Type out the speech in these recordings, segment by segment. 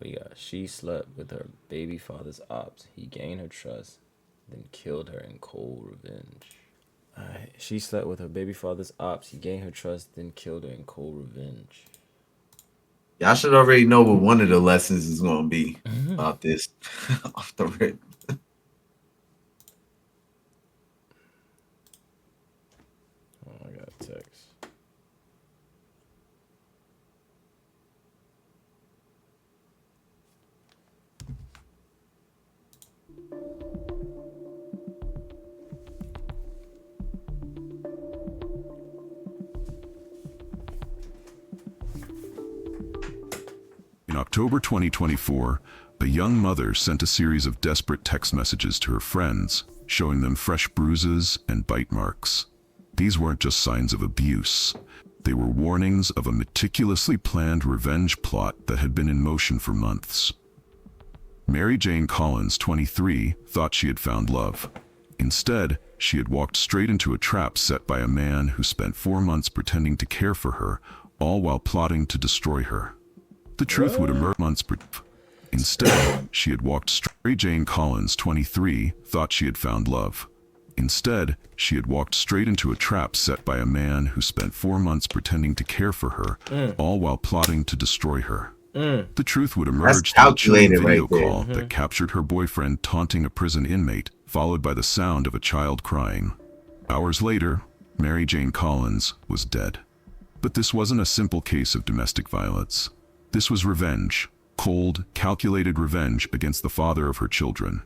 We got she slept with her baby father's ops. He gained her trust, then killed her in cold revenge. Alright. She slept with her baby father's ops. He gained her trust, then killed her in cold revenge. Y'all should already know what one of the lessons is going to be about this off the rip. Oh, I got a text. In October 2024, a young mother sent a series of desperate text messages to her friends, showing them fresh bruises and bite marks. These weren't just signs of abuse. They were warnings of a meticulously planned revenge plot that had been in motion for months. Mary Jane Collins, 23, thought she had found love. Instead, she had walked straight into a trap set by a man who spent 4 months pretending to care for her, all while plotting to destroy her. The truth would emerge months. Instead, she had walked straight. Jane Collins, 23, thought she had found love. Instead, she had walked straight into a trap set by a man who spent 4 months pretending to care for her, all while plotting to destroy her. The truth would That's emerge through a chilling calculated right video there. call that captured her boyfriend taunting a prison inmate, followed by the sound of a child crying. Hours later, Mary Jane Collins was dead. But this wasn't a simple case of domestic violence. This was revenge, cold, calculated revenge against the father of her children.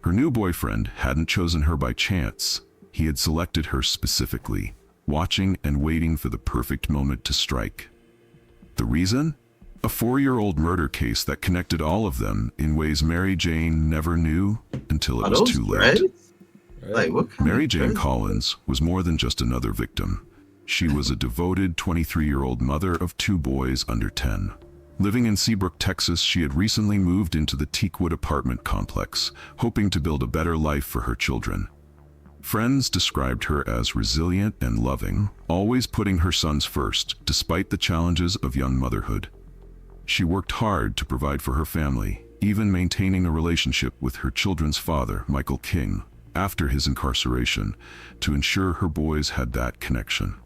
Her new boyfriend hadn't chosen her by chance. He had selected her specifically, watching and waiting for the perfect moment to strike. The reason? A 4-year-old murder case that connected all of them in ways Mary Jane never knew until it Are was those too late. dreads? Really? Like, what kind Mary of Jane dreads? Collins was more than just another victim. She was a devoted 23-year-old mother of 2 boys under 10. Living in Seabrook, Texas, she had recently moved into the Teakwood apartment complex, hoping to build a better life for her children. Friends described her as resilient and loving, always putting her sons first, despite the challenges of young motherhood. She worked hard to provide for her family, even maintaining a relationship with her children's father, Michael King, after his incarceration, to ensure her boys had that connection.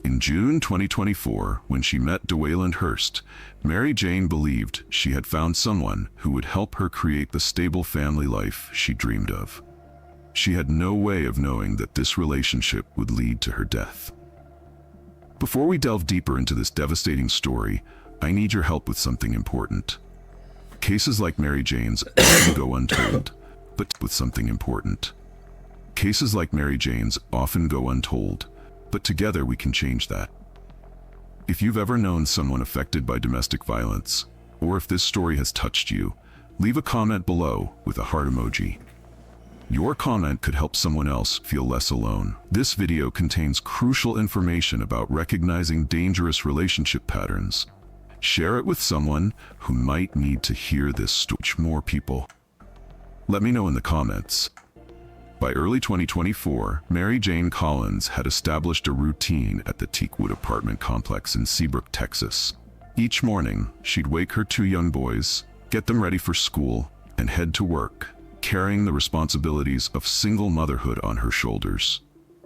In June 2024, when she met DeWayland Hurst, Mary Jane believed she had found someone who would help her create the stable family life she dreamed of. She had no way of knowing that this relationship would lead to her death. Before we delve deeper into this devastating story, I need your help with something important. Cases like Mary Jane's often go untold, but with something important. Cases like Mary Jane's often go untold, but together we can change that. If you've ever known someone affected by domestic violence, or if this story has touched you, leave a comment below with a heart emoji. Your comment could help someone else feel less alone. This video contains crucial information about recognizing dangerous relationship patterns. Share it with someone who might need to hear this to reach more people. Let me know in the comments. By early 2024, Mary Jane Collins had established a routine at the Teakwood apartment complex in Seabrook, Texas. Each morning, she'd wake her 2 young boys, get them ready for school, and head to work, carrying the responsibilities of single motherhood on her shoulders.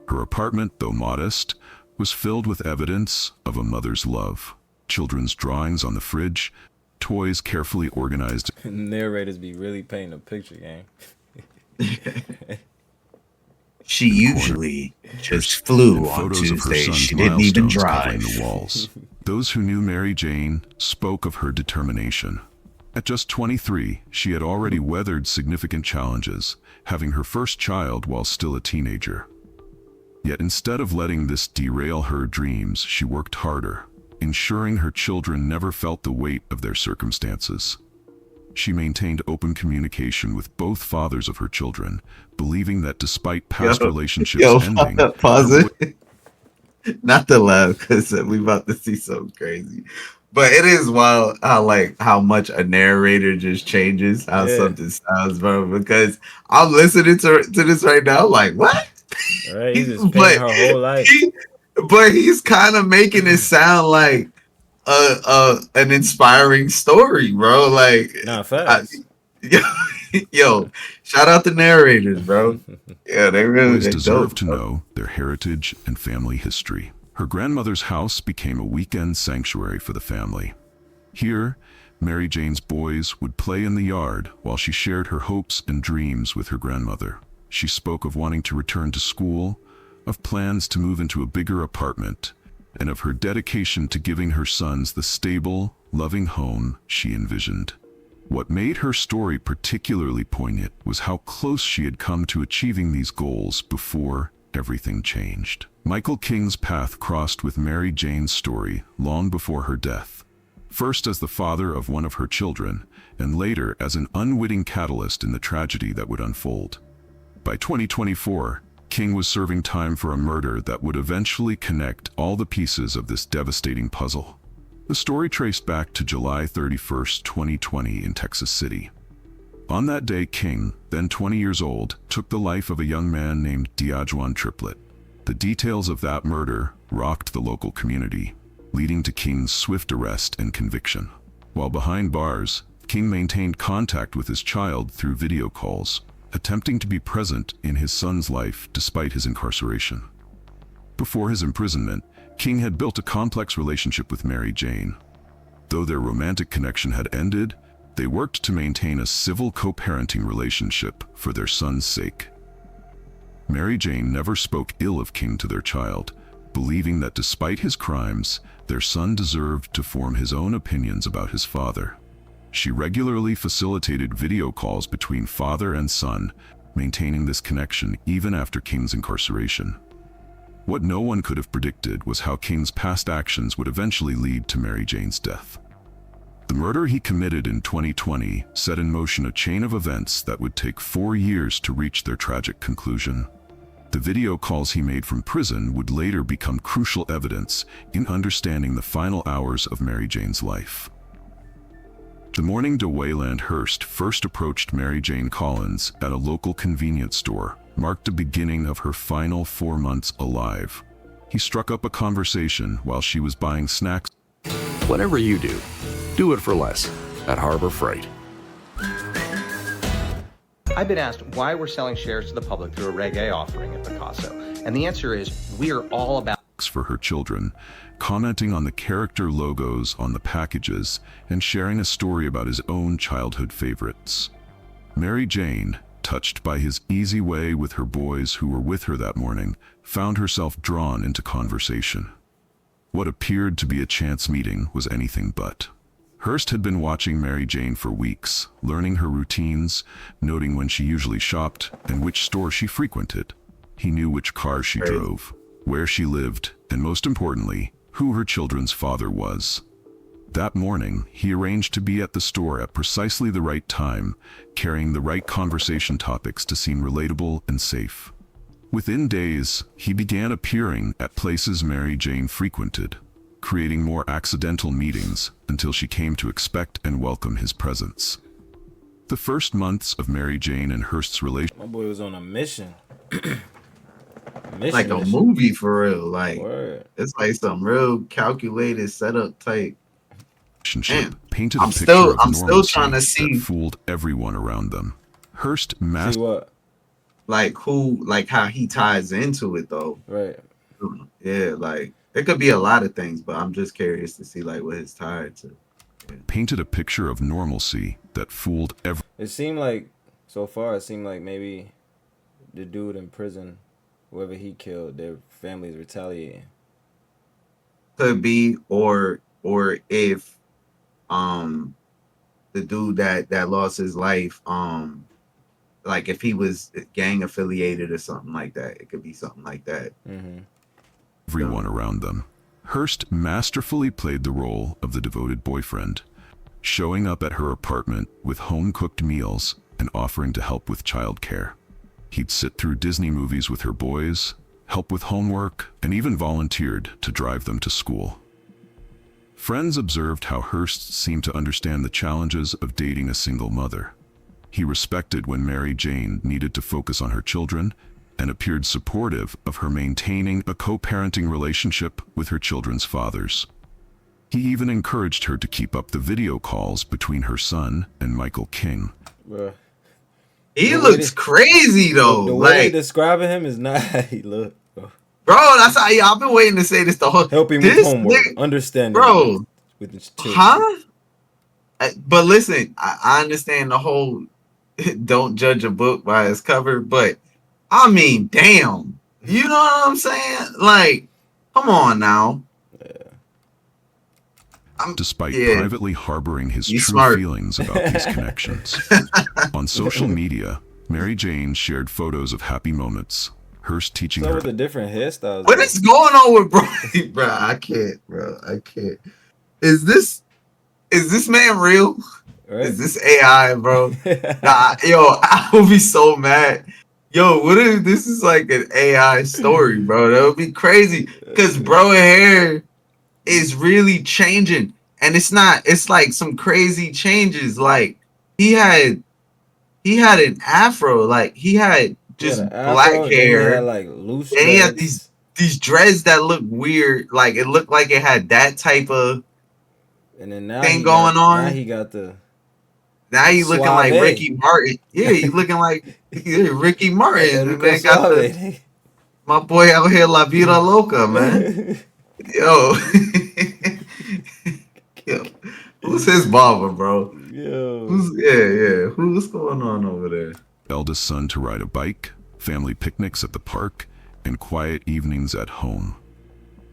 Her apartment, though modest, was filled with evidence of a mother's love. Children's drawings on the fridge, toys carefully organized. Narrators be really painting a picture, gang. She usually just flew and on photos of her Tuesdays. son's She didn't even milestones covering drive. the walls. Those who knew Mary Jane spoke of her determination. At just 23, she had already weathered significant challenges, having her first child while still a teenager. Yet instead of letting this derail her dreams, she worked harder, ensuring her children never felt the weight of their circumstances. She maintained open communication with both fathers of her children, believing that despite past relationships Yo, ending, pause it. Not to laugh because we about to see something crazy. But it is wild how like how much a narrator just changes how Yeah. something sounds, bro. Because I'm listening to this right now, I'm like what? Right? He's just painting but her whole life. he, but he's kind of making it sound like an inspiring story, bro. Like, Nah, I, facts. yo, shout out the narrators, bro. Yeah, Boys they deserve dope, to bro. know their heritage and family history. Her grandmother's house became a weekend sanctuary for the family. Here, Mary Jane's boys would play in the yard while she shared her hopes and dreams with her grandmother. She spoke of wanting to return to school, of plans to move into a bigger apartment, and of her dedication to giving her sons the stable, loving home she envisioned. What made her story particularly poignant was how close she had come to achieving these goals before everything changed. Michael King's path crossed with Mary Jane's story long before her death. First as the father of one of her children, and later as an unwitting catalyst in the tragedy that would unfold. By 2024, King was serving time for a murder that would eventually connect all the pieces of this devastating puzzle. The story traced back to July 31st, 2020 in Texas City. On that day, King, then 20 years old, took the life of a young man named Diajuan Triplett. The details of that murder rocked the local community, leading to King's swift arrest and conviction. While behind bars, King maintained contact with his child through video calls, attempting to be present in his son's life despite his incarceration. Before his imprisonment, King had built a complex relationship with Mary Jane. Though their romantic connection had ended, they worked to maintain a civil co-parenting relationship for their son's sake. Mary Jane never spoke ill of King to their child, believing that despite his crimes, their son deserved to form his own opinions about his father. She regularly facilitated video calls between father and son, maintaining this connection even after King's incarceration. What no one could have predicted was how King's past actions would eventually lead to Mary Jane's death. The murder he committed in 2020 set in motion a chain of events that would take 4 years to reach their tragic conclusion. The video calls he made from prison would later become crucial evidence in understanding the final hours of Mary Jane's life. The morning DeWayland Hurst first approached Mary Jane Collins at a local convenience store marked the beginning of her final 4 months alive. He struck up a conversation while she was buying snacks. Whatever you do it for less at Harbor Freight. I've been asked why we're selling shares to the public through a Reg A offering at Picasso, and the answer is we are all about For her children, commenting on the character logos on the packages and sharing a story about his own childhood favorites. Mary Jane, touched by his easy way with her boys who were with her that morning, found herself drawn into conversation. What appeared to be a chance meeting was anything but. Hurst had been watching Mary Jane for weeks, learning her routines, noting when she usually shopped and which store she frequented. He knew which car she drove, where she lived, and most importantly, who her children's father was. That morning, he arranged to be at the store at precisely the right time, carrying the right conversation topics to seem relatable and safe. Within days, he began appearing at places Mary Jane frequented, creating more accidental meetings until she came to expect and welcome his presence. The first months of Mary Jane and Hurst's relationship My boy was on a mission. Like a movie for real. Like, Word. it's like some real calculated setup type. Man, painted I'm a picture still- of I'm still normalcy trying to that see- fooled everyone around them. Hurst See mastered what? Like how he ties into it though. Right. Yeah, like it could be a lot of things, but I'm just curious to see like what it's tied to. painted a picture of normalcy that fooled everyone. It seemed like, so far, it seemed like maybe the dude in prison, whoever he killed, their family's retaliating. Could be, or if the dude that lost his life, like if he was gang affiliated or something like that, it could be something like that. Mm-hmm. Everyone around them. Hurst masterfully played the role of the devoted boyfriend, showing up at her apartment with home-cooked meals and offering to help with childcare. He'd sit through Disney movies with her boys, help with homework, and even volunteered to drive them to school. Friends observed how Hurst seemed to understand the challenges of dating a single mother. He respected when Mary Jane needed to focus on her children and appeared supportive of her maintaining a co-parenting relationship with her children's fathers. He even encouraged her to keep up the video calls between her son and Michael King. Bruh. He The way looks they- crazy though. The way they Like, describing him is not how he look, bro. bro, that's how I've been waiting to say this the whole. Helping with This homework, nigga, understanding, bro, with his children. huh? But listen, I understand the whole don't judge a book by its cover, but I mean, damn, you know what I'm saying? Like, come on now. Despite Yeah. privately harboring his You true smart. feelings about these connections. On social media, Mary Jane shared photos of happy moments, Hearst teaching So her with the different hairstyles. What though. is going on with bro? Bro, I can't, bro. I can't. Is this man real? Right? Is this AI, bro? Nah, yo, I would be so mad. Yo, what if this is like an AI story, bro? That would be crazy. Cause bro hair is really changing. And it's not, it's like some crazy changes. Like he had an afro, like he had just an black afro, then he hair. had like loose And he had dreads. these dreads that look weird. Like it looked like it had that type of And then now thing he going got, on. Now he got the Now you looking like Suave. Ricky Martin. Yeah, you looking like Ricky Martin. Rico Man, got the, Suave. my boy out here La Vida Loca, man. Yo. Yo. Who's his barber, bro? Yo. Who's going on over there? eldest son to ride a bike, family picnics at the park, and quiet evenings at home.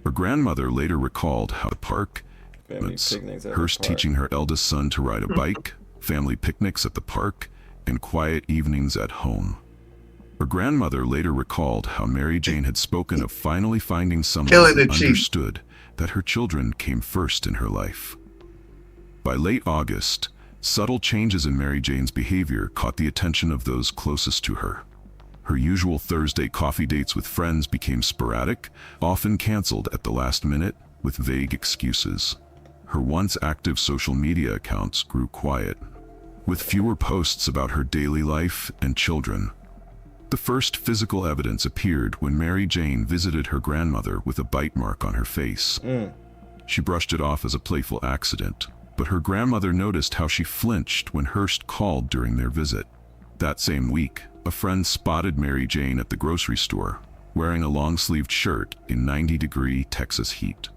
Her grandmother later recalled how the park, Family picnics at the Hearst park. teaching her eldest son to ride a bike, family picnics at the park, and quiet evenings at home. Her grandmother later recalled how Mary Jane had spoken of finally finding someone Killing who the chief. understood that her children came first in her life. By late August, subtle changes in Mary Jane's behavior caught the attention of those closest to her. Her usual Thursday coffee dates with friends became sporadic, often canceled at the last minute with vague excuses. Her once active social media accounts grew quiet, with fewer posts about her daily life and children. The first physical evidence appeared when Mary Jane visited her grandmother with a bite mark on her face. She brushed it off as a playful accident, but her grandmother noticed how she flinched when Hearst called during their visit. That same week, a friend spotted Mary Jane at the grocery store, wearing a long-sleeved shirt in 90-degree Texas heat.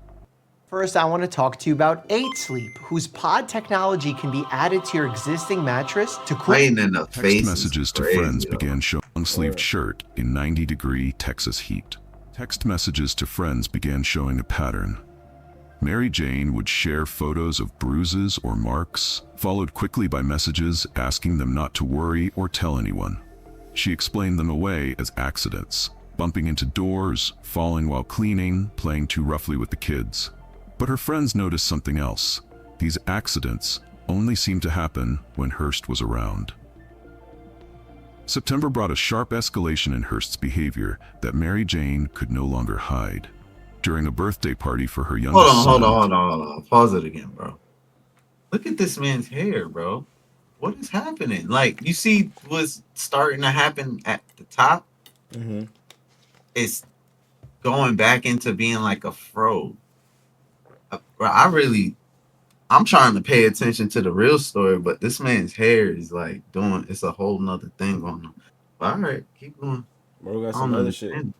First, I want to talk to you about 8 Sleep, whose pod technology can be added to your existing mattress to cool. Playing in the Text face. messages to friends began showing long-sleeved shirt in 90-degree Texas heat. Text messages to friends began showing a pattern. Mary Jane would share photos of bruises or marks, followed quickly by messages asking them not to worry or tell anyone. She explained them away as accidents, bumping into doors, falling while cleaning, playing too roughly with the kids. But her friends noticed something else. These accidents only seemed to happen when Hearst was around. September brought a sharp escalation in Hearst's behavior that Mary Jane could no longer hide. During a birthday party for her youngest son, Hold on. Pause it again, bro. Look at this man's hair, bro. What is happening? Like, you see what's starting to happen at the top? Mm-hmm. It's going back into being like a fro. Bro, I'm trying to pay attention to the real story, but this man's hair is like it's a whole nother thing going on. But all right, keep going. Bro got I some don't other shit. understand.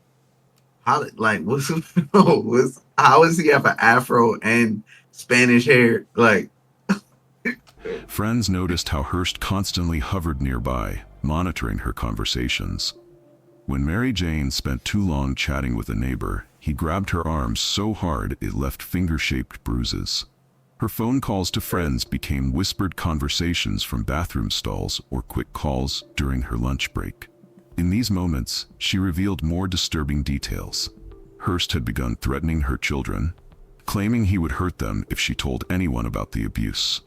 How is he have an afro and Spanish hair? Like, friends noticed how Hearst constantly hovered nearby, monitoring her conversations. When Mary Jane spent too long chatting with a neighbor, he grabbed her arm so hard it left finger-shaped bruises. Her phone calls to friends became whispered conversations from bathroom stalls or quick calls during her lunch break. In these moments, she revealed more disturbing details. Hearst had begun threatening her children, claiming he would hurt them if she told anyone about the abuse.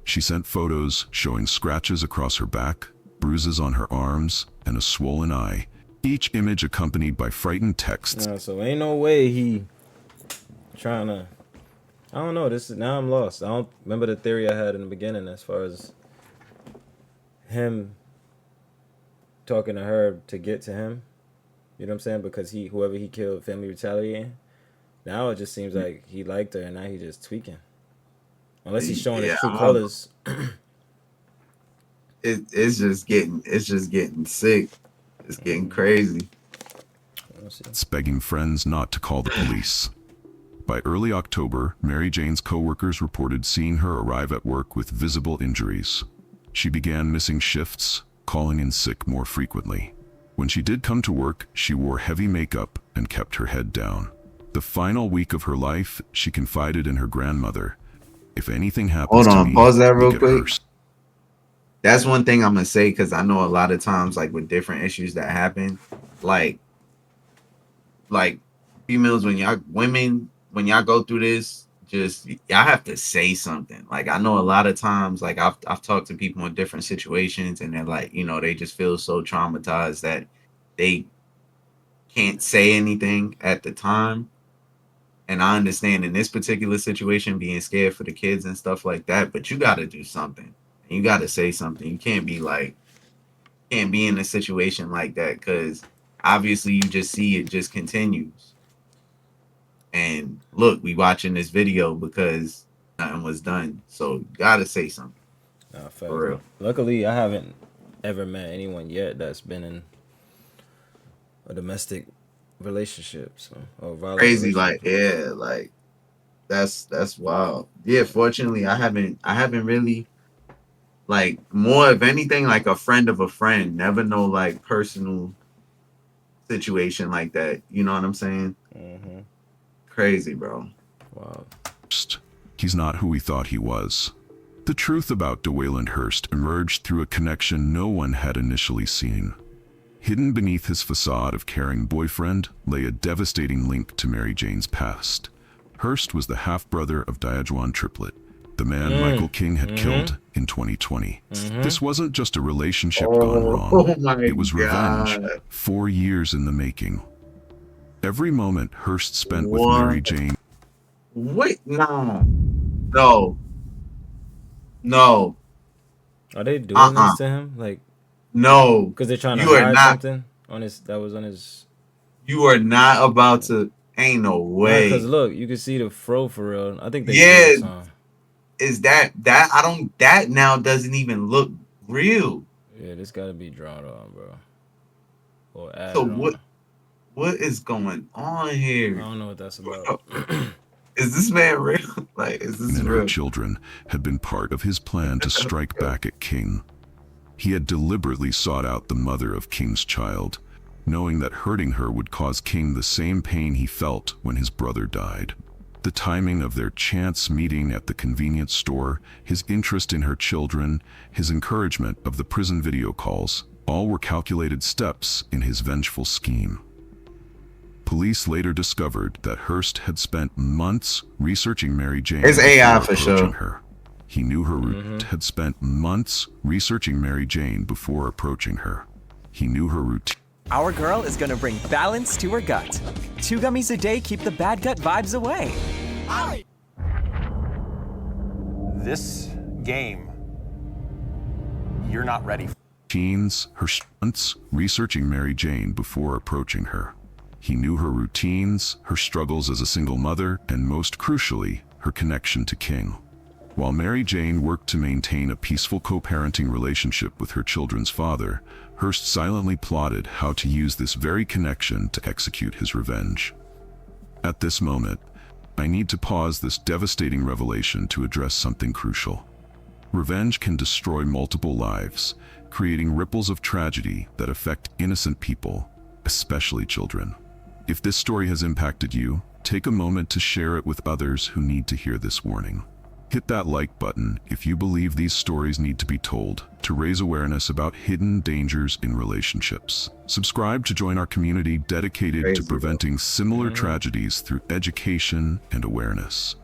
She sent photos showing scratches across her back, bruises on her arms, and a swollen eye, each image accompanied by frightened texts. Nah, so ain't no way he trying to. I don't know. Now I'm lost. I don't remember the theory I had in the beginning as far as him talking to her to get to him. You know what I'm saying? Because whoever he killed, family retaliating, Now it just seems like he liked her, and now he just tweaking. Unless he's showing his Yeah, true I don't know. colors. It's just getting sick. It's getting crazy. Let's see. It's begging friends not to call the police. By early October, Mary Jane's coworkers reported seeing her arrive at work with visible injuries. She began missing shifts, calling in sick more frequently. When she did come to work, she wore heavy makeup and kept her head down. The final week of her life, she confided in her grandmother, "If anything happens Hold to on, me, pause that look real at quick. Hearst." That's one thing I'm gonna say because I know a lot of times, like with different issues that happen, like like females when y'all go through this, just y'all have to say something. Like I know a lot of times, like I've talked to people in different situations, and they're like, they just feel so traumatized that they can't say anything at the time. And I understand in this particular situation being scared for the kids and stuff like that, but you got to do something. You got to say something. You can't be like, can't be in a situation like that because obviously you just see it just continues. And look, we watching this video because nothing was done. So you got to say something Nah, for facts. real. Luckily, I haven't ever met anyone yet that's been in a domestic relationship, so or violent Crazy, like relationship. yeah, like that's wild. Yeah, fortunately, I haven't really like more of anything like a friend of a friend. Never know like personal situation like that. You know what I'm saying? Mm-hmm. Crazy, bro. Wow. He's not who he thought he was. The truth about DeWayland Hurst emerged through a connection no one had initially seen. Hidden beneath his facade of caring boyfriend lay a devastating link to Mary Jane's past. Hurst was the half-brother of Diajuan Triplet, the man Michael King had killed in 2020. This wasn't just a relationship gone wrong. Oh my It was revenge, god. 4 years in the making. Every moment Hurst spent with Mary What? Jane Wait, nah. No. No. Are they doing Uh-uh. this to him? Like, No. because they're trying to You are hide not something on his that was on his. you are not about to ain't no Nah, because way. look, you can see the fro for real. I think they did Yeah, this on. is that I don't that now doesn't even look real. Yeah, this got to be drawn on, bro, or So added what on. what is going on I here? don't know what that's about. Is this man real? Like, is this and her real? children had been part of his plan to strike back at King. He had deliberately sought out the mother of King's child, knowing that hurting her would cause King the same pain he felt when his brother died. The timing of their chance meeting at the convenience store, his interest in her children, his encouragement of the prison video calls, all were calculated steps in his vengeful scheme. Police later discovered that Hurst had spent months researching Mary Jane It's AI before for approaching sure. her. He knew her route had spent months researching Mary Jane before approaching her. He knew her routine. Our girl is gonna bring balance to her gut. 2 gummies a day keep the bad gut vibes away. This game, you're not ready for. Routines, her stunts, researching Mary Jane before approaching her. He knew her routines, her struggles as a single mother, and most crucially, her connection to King. While Mary Jane worked to maintain a peaceful co-parenting relationship with her children's father, Hurst silently plotted how to use this very connection to execute his revenge. At this moment, I need to pause this devastating revelation to address something crucial. Revenge can destroy multiple lives, creating ripples of tragedy that affect innocent people, especially children. If this story has impacted you, take a moment to share it with others who need to hear this warning. Hit that like button if you believe these stories need to be told to raise awareness about hidden dangers in relationships. Subscribe to join our community dedicated Crazy, to preventing similar tragedies through education and awareness.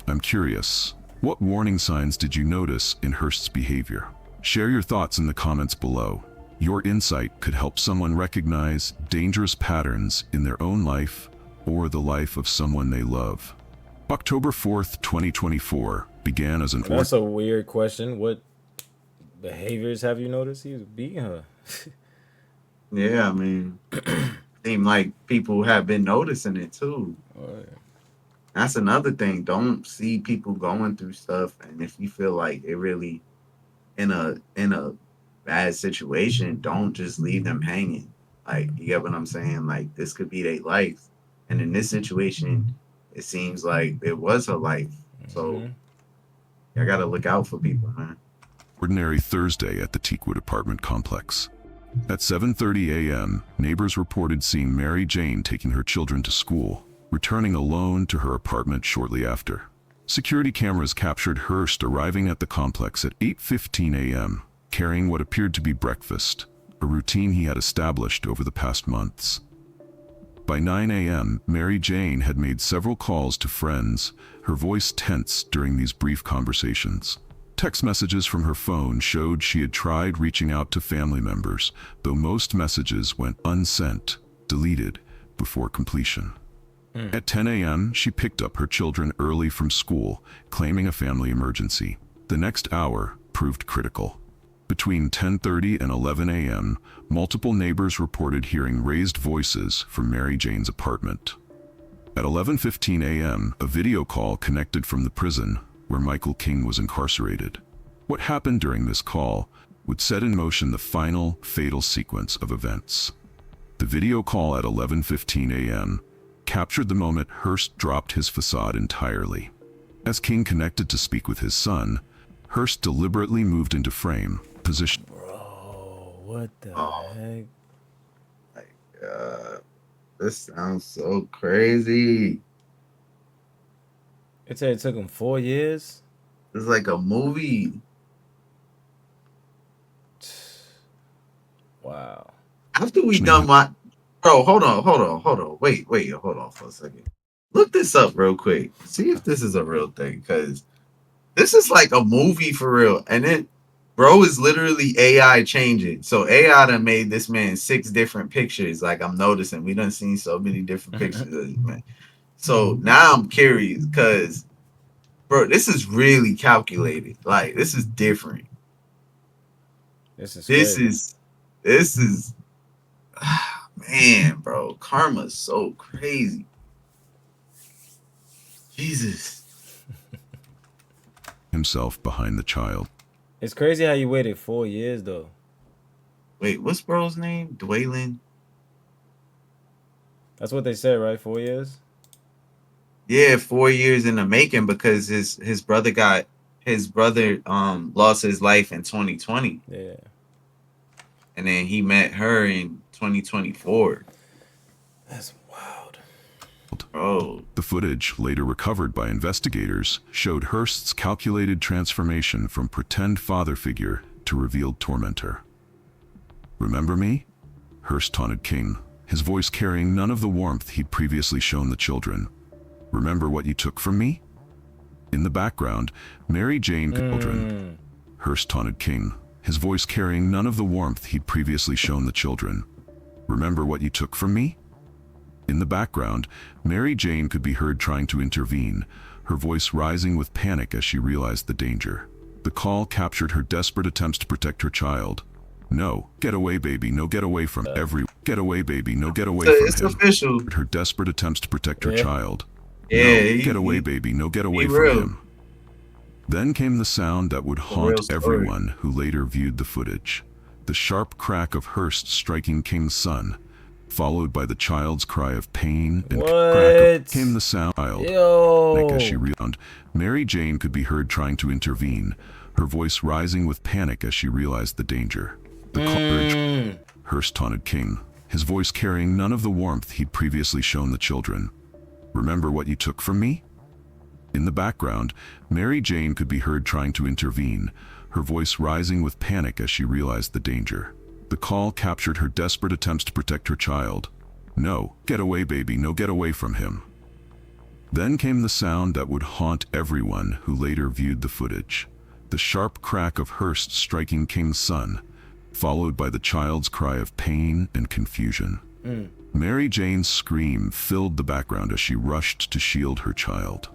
I'm curious, what warning signs did you notice in Hurst's behavior? Share your thoughts in the comments below. Your insight could help someone recognize dangerous patterns in their own life or the life of someone they love. October 4th, 2024 began as an That's a weird question. What behaviors have you noticed? He was beating her. Yeah, I mean, seem like people have been noticing it too. Alright. That's another thing. Don't see people going through stuff, and if you feel like it really in a bad situation, don't just leave them hanging. Like, you get what I'm saying? Like, this could be their life, and in this situation, it seems like it was her life. So I gotta look out for people, man. Ordinary Thursday at the Teakwood apartment complex. At 7:30 a.m., neighbors reported seeing Mary Jane taking her children to school, returning alone to her apartment shortly after. Security cameras captured Hurst arriving at the complex at 8:15 a.m., carrying what appeared to be breakfast, a routine he had established over the past months. By 9 a.m., Mary Jane had made several calls to friends, her voice tense during these brief conversations. Text messages from her phone showed she had tried reaching out to family members, though most messages went unsent, deleted, before completion. At 10 a.m., she picked up her children early from school, claiming a family emergency. The next hour proved critical. Between 10:30 and 11 a.m., multiple neighbors reported hearing raised voices from Mary Jane's apartment. At 11:15 a.m., a video call connected from the prison where Michael King was incarcerated. What happened during this call would set in motion the final, fatal sequence of events. The video call at 11:15 a.m. captured the moment Hurst dropped his facade entirely. As King connected to speak with his son, Hurst deliberately moved into frame, position. Bro, what the heck? This sounds so crazy. It said it took him 4 years? It's like a movie. Wow. After we done my bro, hold on. Wait, hold on for a second. Look this up real quick. See if this is a real thing, because this is like a movie for real. And it bro is literally AI changing. So AI done made this man 6 different pictures. Like, I'm noticing. We done seen so many different pictures of this man. So now I'm curious, because bro, this is really calculated. Like, this is different. This is man, bro, karma's so crazy. Jesus. Himself behind the child. It's crazy how you waited 4 years though. Wait, what's bro's name? Dwaylen? That's what they said, right? 4 years? Yeah, 4 years in the making, because his brother lost his life in 2020. Yeah. And then he met her in 2024. That's wild. Bro. The footage, later recovered by investigators, showed Hurst's calculated transformation from pretend father figure to revealed tormentor. "Remember me?" Hurst taunted King, his voice carrying none of the warmth he'd previously shown the children. "Remember what you took from me?" In the background, Mary Jane children. Hurst taunted King, his voice carrying none of the warmth he'd previously shown the children. "Remember what you took from me?" In the background, Mary Jane could be heard trying to intervene, her voice rising with panic as she realized the danger. The call captured her desperate attempts to protect her child. "No, get away, baby, no, get away from every. Get away, baby, no, get away from It's him." official. Her desperate attempts to protect her child. Yeah, "No, get away, baby, no, get away he from real. him." Then came the sound that would haunt real story. everyone who later viewed the footage. The sharp crack of Hurst striking King's son, followed by the child's cry of pain and crack came the sound Yo. as she rewound. Mary Jane could be heard trying to intervene, her voice rising with panic as she realized the danger. The call Hurst taunted King, his voice carrying none of the warmth he'd previously shown the children. "Remember what you took from me?" In the background, Mary Jane could be heard trying to intervene, her voice rising with panic as she realized the danger. The call captured her desperate attempts to protect her child. "No, get away, baby, no, get away from him." Then came the sound that would haunt everyone who later viewed the footage. The sharp crack of Hurst striking King's son, followed by the child's cry of pain and confusion. Mary Jane's scream filled the background as she rushed to shield her child.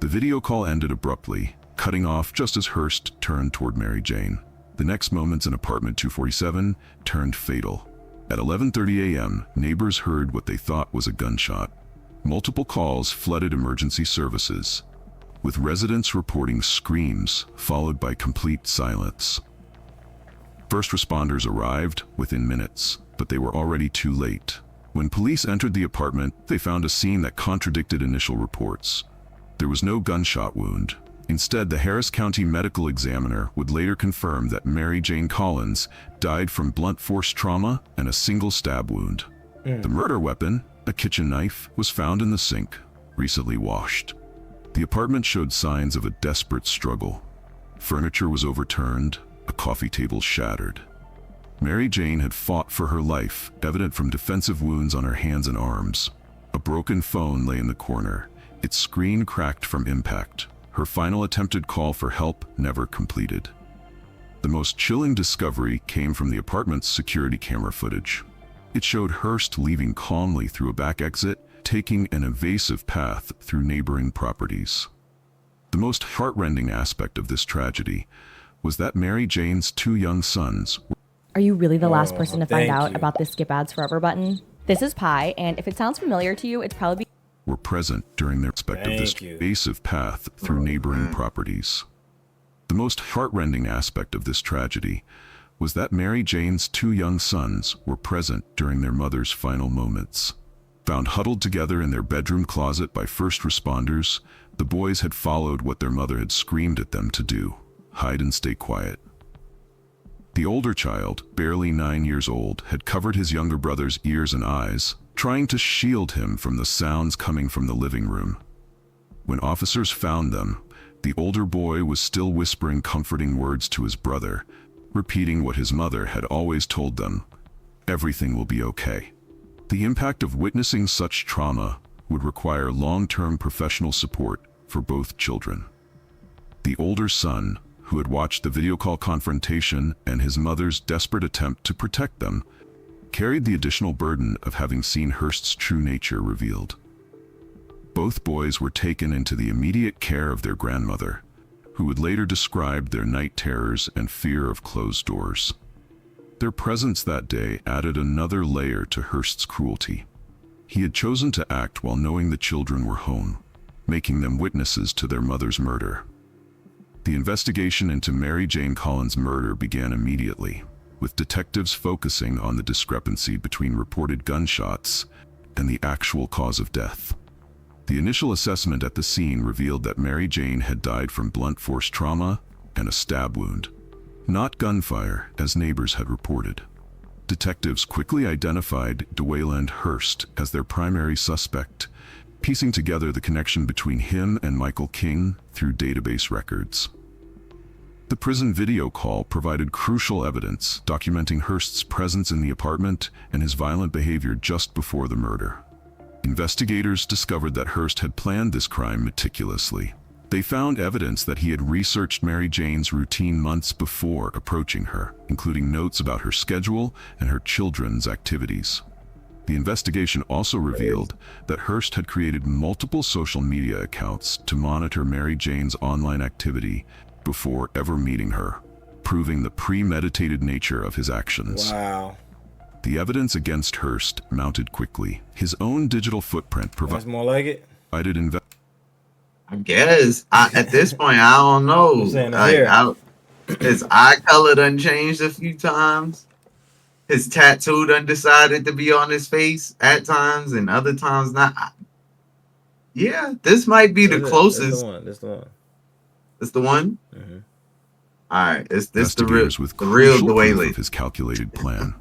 The video call ended abruptly, cutting off just as Hurst turned toward Mary Jane. The next moments in apartment 247 turned fatal. At 11:30 a.m., neighbors heard what they thought was a gunshot. Multiple calls flooded emergency services, with residents reporting screams followed by complete silence. First responders arrived within minutes, but they were already too late. When police entered the apartment, they found a scene that contradicted initial reports. There was no gunshot wound. Instead, the Harris County medical examiner would later confirm that Mary Jane Collins died from blunt force trauma and a single stab wound. The murder weapon, a kitchen knife, was found in the sink, recently washed. The apartment showed signs of a desperate struggle. Furniture was overturned, a coffee table shattered. Mary Jane had fought for her life, evident from defensive wounds on her hands and arms. A broken phone lay in the corner, its screen cracked from impact. Her final attempted call for help never completed. The most chilling discovery came from the apartment's security camera footage. It showed Hearst leaving calmly through a back exit, taking an evasive path through neighboring properties. The most heartrending aspect of this tragedy was that Mary Jane's 2 young sons Are you really the last person to find thank out you. about the Skip Ads Forever button? This is Pi, and if it sounds familiar to you, it's probably were present during their respect of this Thank you. evasive path through neighboring properties. The most heartrending aspect of this tragedy was that Mary Jane's 2 young sons were present during their mother's final moments. Found huddled together in their bedroom closet by first responders, the boys had followed what their mother had screamed at them to do: hide and stay quiet. The older child, barely 9 years old, had covered his younger brother's ears and eyes, trying to shield him from the sounds coming from the living room. When officers found them, the older boy was still whispering comforting words to his brother, repeating what his mother had always told them: everything will be okay. The impact of witnessing such trauma would require long-term professional support for both children. The older son, who had watched the video call confrontation and his mother's desperate attempt to protect them, carried the additional burden of having seen Hearst's true nature revealed. Both boys were taken into the immediate care of their grandmother, who would later describe their night terrors and fear of closed doors. Their presence that day added another layer to Hearst's cruelty. He had chosen to act while knowing the children were home, making them witnesses to their mother's murder. The investigation into Mary Jane Collins' murder began immediately, with detectives focusing on the discrepancy between reported gunshots and the actual cause of death. The initial assessment at the scene revealed that Mary Jane had died from blunt force trauma and a stab wound, not gunfire, as neighbors had reported. Detectives quickly identified DeWayland Hearst as their primary suspect, piecing together the connection between him and Michael King through database records. The prison video call provided crucial evidence documenting Hearst's presence in the apartment and his violent behavior just before the murder. Investigators discovered that Hearst had planned this crime meticulously. They found evidence that he had researched Mary Jane's routine months before approaching her, including notes about her schedule and her children's activities. The investigation also revealed that Hearst had created multiple social media accounts to monitor Mary Jane's online activity before ever meeting her, proving the premeditated nature of his actions. Wow. The evidence against Hearst mounted quickly. His own digital footprint That's more like it. provided I guess. At this point, I don't know. I'm saying it here. His eye color done changed a few times. His tattoo done decided to be on his face at times, and other times not. Yeah, this might be the closest. That's the one. It's the one. Mm-hmm. All right, it's this the real, investigators with the real crucial proof DeWayland. of his calculated plan.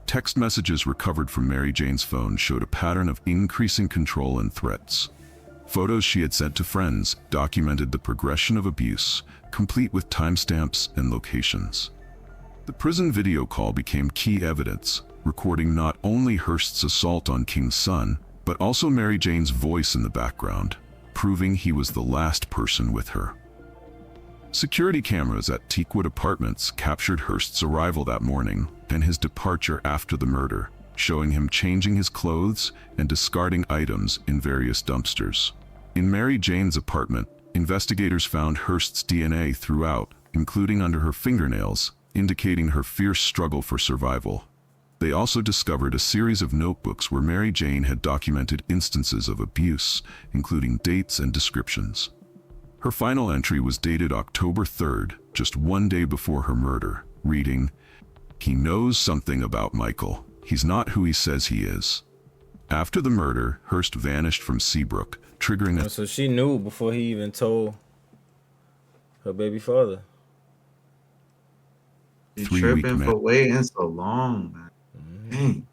Text messages recovered from Mary Jane's phone showed a pattern of increasing control and threats. Photos she had sent to friends documented the progression of abuse, complete with timestamps and locations. The prison video call became key evidence, recording not only Hearst's assault on King's son, but also Mary Jane's voice in the background, proving he was the last person with her. Security cameras at Teakwood Apartments captured Hearst's arrival that morning and his departure after the murder, showing him changing his clothes and discarding items in various dumpsters. In Mary Jane's apartment, investigators found Hearst's DNA throughout, including under her fingernails, indicating her fierce struggle for survival. They also discovered a series of notebooks where Mary Jane had documented instances of abuse, including dates and descriptions. Her final entry was dated October 3rd, just one day before her murder, reading, "He knows something about Michael. He's not who he says he is." After the murder, Hearst vanished from Seabrook, triggering a... So she knew before he even told her baby father. You 3-week tripping for waiting so long, man.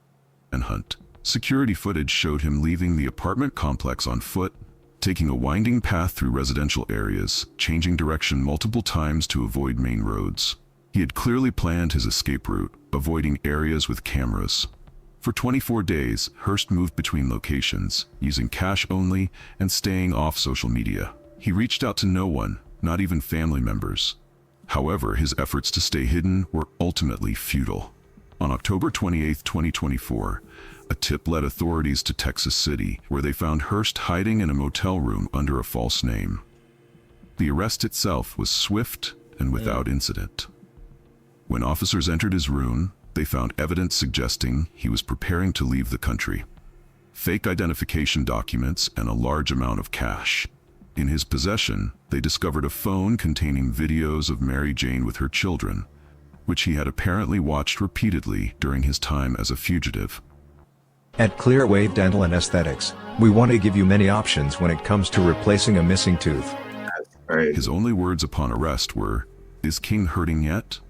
Dang. Hunt. Security footage showed him leaving the apartment complex on foot, taking a winding path through residential areas, changing direction multiple times to avoid main roads. He had clearly planned his escape route, avoiding areas with cameras. For 24 days, Hearst moved between locations, using cash only and staying off social media. He reached out to no one, not even family members. However, his efforts to stay hidden were ultimately futile. On October 28, 2024, a tip led authorities to Texas City, where they found Hearst hiding in a motel room under a false name. The arrest itself was swift and without incident. When officers entered his room, they found evidence suggesting he was preparing to leave the country. Fake identification documents and a large amount of cash. In his possession, they discovered a phone containing videos of Mary Jane with her children, which he had apparently watched repeatedly during his time as a fugitive. At Clearwave Dental and Aesthetics, we want to give you many options when it comes to replacing a missing tooth. His only words upon arrest were, "Is King hurting yet?"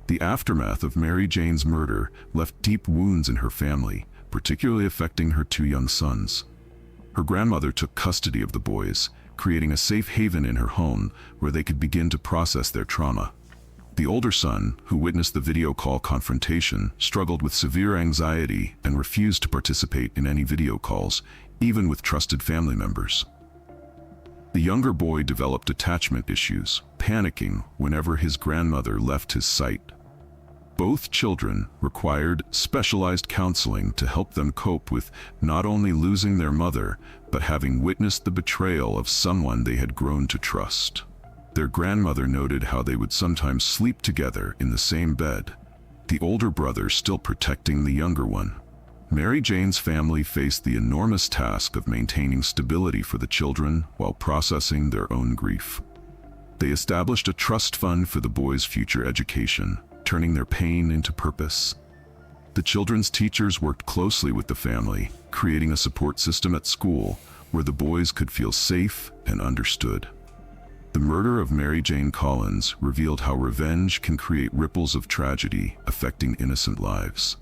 The aftermath of Mary Jane's murder left deep wounds in her family, particularly affecting her 2 young sons. Her grandmother took custody of the boys, creating a safe haven in her home where they could begin to process their trauma. The older son, who witnessed the video call confrontation, struggled with severe anxiety and refused to participate in any video calls, even with trusted family members. The younger boy developed attachment issues, panicking whenever his grandmother left his sight. Both children required specialized counseling to help them cope with not only losing their mother, but having witnessed the betrayal of someone they had grown to trust. Their grandmother noted how they would sometimes sleep together in the same bed, the older brother still protecting the younger one. Mary Jane's family faced the enormous task of maintaining stability for the children while processing their own grief. They established a trust fund for the boys' future education, turning their pain into purpose. The children's teachers worked closely with the family, creating a support system at school where the boys could feel safe and understood. The murder of Mary Jane Collins revealed how revenge can create ripples of tragedy affecting innocent lives.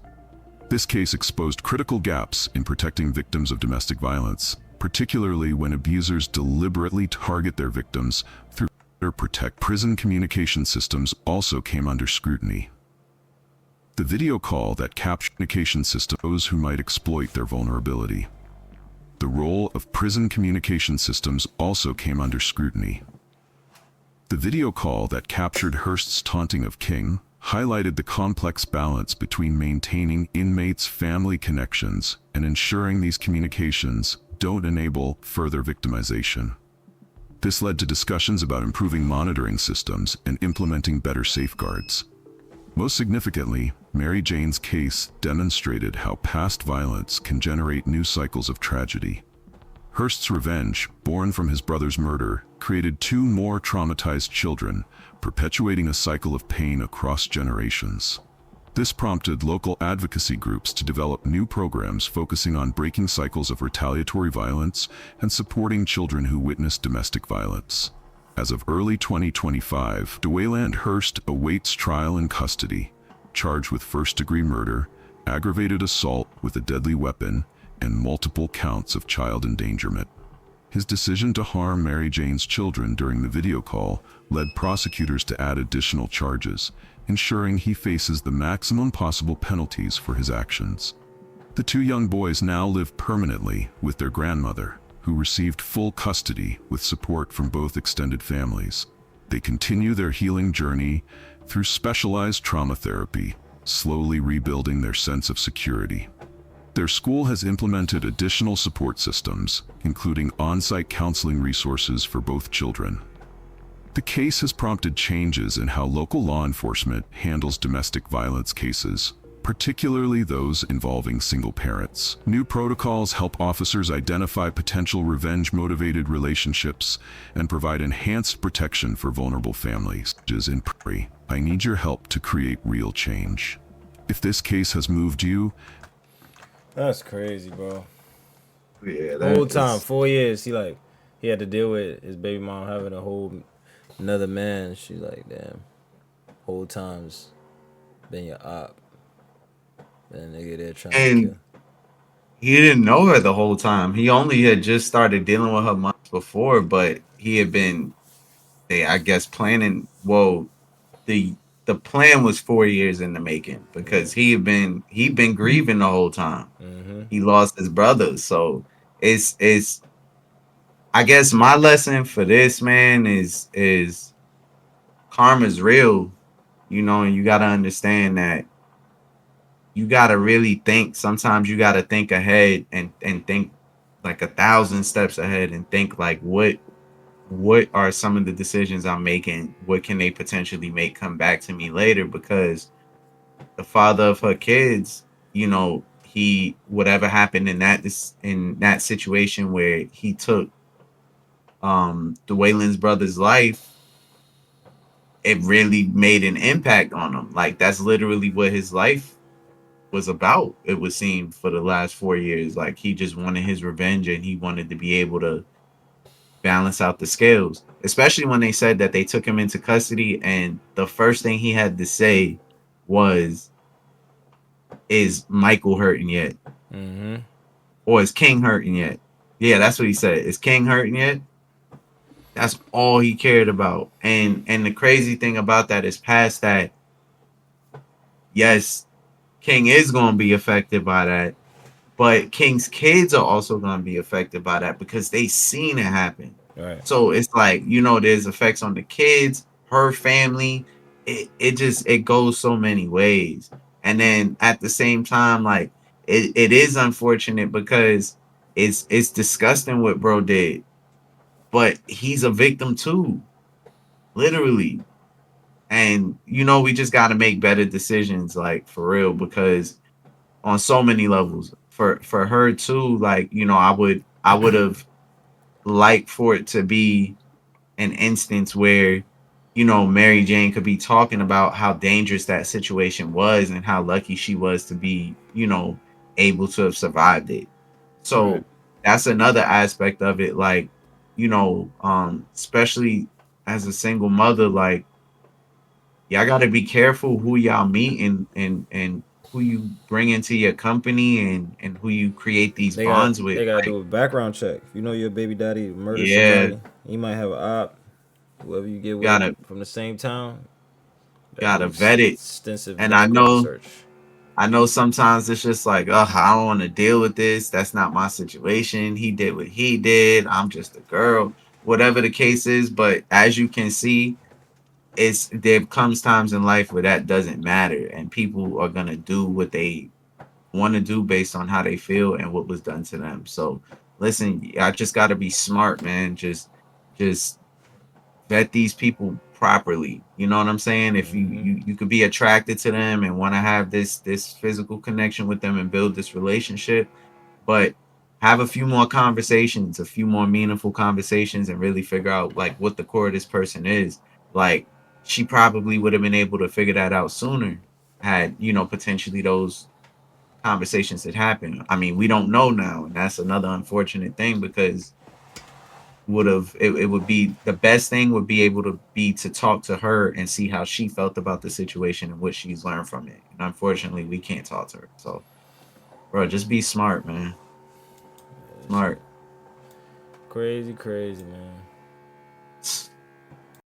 This case exposed critical gaps in protecting victims of domestic violence, particularly when abusers deliberately target their victims through protect. Prison communication systems also came under scrutiny. The video call that captured communication systems those who might exploit their vulnerability. The role of prison communication systems also came under scrutiny. The video call that captured Hearst's taunting of King highlighted the complex balance between maintaining inmates' family connections and ensuring these communications don't enable further victimization. This led to discussions about improving monitoring systems and implementing better safeguards. Most significantly, Mary Jane's case demonstrated how past violence can generate new cycles of tragedy. Hearst's revenge, born from his brother's murder, created 2 more traumatized children, perpetuating a cycle of pain across generations. This prompted local advocacy groups to develop new programs focusing on breaking cycles of retaliatory violence and supporting children who witness domestic violence. As of early 2025, DeWayland Hearst awaits trial in custody, charged with first-degree murder, aggravated assault with a deadly weapon, and multiple counts of child endangerment. His decision to harm Mary Jane's children during the video call led prosecutors to add additional charges, ensuring he faces the maximum possible penalties for his actions. The 2 young boys now live permanently with their grandmother, who received full custody with support from both extended families. They continue their healing journey through specialized trauma therapy, slowly rebuilding their sense of security. Their school has implemented additional support systems, including on-site counseling resources for both children. The case has prompted changes in how local law enforcement handles domestic violence cases, particularly those involving single parents. New protocols help officers identify potential revenge-motivated relationships and provide enhanced protection for vulnerable families. In Prairie, I need your help to create real change. If this case has moved you, That's crazy, bro. Yeah, The whole time, 4 years, he had to deal with his baby mom having a whole another man. She's like, damn, whole time's been your op. And nigga there trying to And kill. he didn't know her the whole time. He only had just started dealing with her months before, but he had been, I guess, planning. Well, the plan was 4 years in the making because he'd been grieving the whole time. Mm-hmm. He lost his brother, so it's. I guess my lesson for this, man, is karma's real, and you got to understand that you got to really think. Sometimes you got to think ahead and think like 1,000 steps ahead and think like what are some of the decisions I'm making? What can they potentially make come back to me later? Because the father of her kids, he whatever happened in that situation where he took the Wayland's brother's life, it really made an impact on him. Like that's literally what his life was about. It would seem for the last 4 years, like he just wanted his revenge and he wanted to be able to balance out the scales, especially when they said that they took him into custody and the first thing he had to say was, is Michael hurting yet? Mm-hmm. Or is King hurting yet? Yeah, that's what he said. Is King hurting yet? That's all he cared about. And the crazy thing about that is past that, yes, King is going to be affected by that, but King's kids are also going to be affected by that because they seen it happen. Right. So it's like, there's effects on the kids, her family. It goes so many ways. And then at the same time, like it is unfortunate because it's disgusting what bro did, but he's a victim too, literally. And we just got to make better decisions, like for real, because on so many levels for her too, like I would have liked for it to be an instance where Mary Jane could be talking about how dangerous that situation was and how lucky she was to be able to have survived it. So Right. that's another aspect of it, like especially as a single mother, like y'all got to be careful who y'all meet and who you bring into your company and who you create these They got bonds with. they gotta Like, do a background check. If you know your baby daddy murdered Yeah. somebody, he might have an op. Whoever you get with Gotta- from the same town, gotta do vet it. extensive And I background know search. sometimes it's just like, oh, I don't want to deal with this. That's not my situation. He did what he did. I'm just a girl, whatever the case is. But as you can see, there comes times in life where that doesn't matter, and people are gonna do what they want to do based on how they feel and what was done to them. So listen, I just got to be smart, man. Just vet these people properly. You know what I'm saying? If you could be attracted to them and want to have this physical connection with them and build this relationship, but have a few more conversations, a few more meaningful conversations, and really figure out like what the core of this person is. Like she probably would have been able to figure that out sooner had potentially those conversations that happen. I mean, we don't know now, and that's another unfortunate thing because it would be the best thing would be able to be to talk to her and see how she felt about the situation and what she's learned from it. And unfortunately, we can't talk to her. So, bro, just be smart, man. Smart. Crazy, man.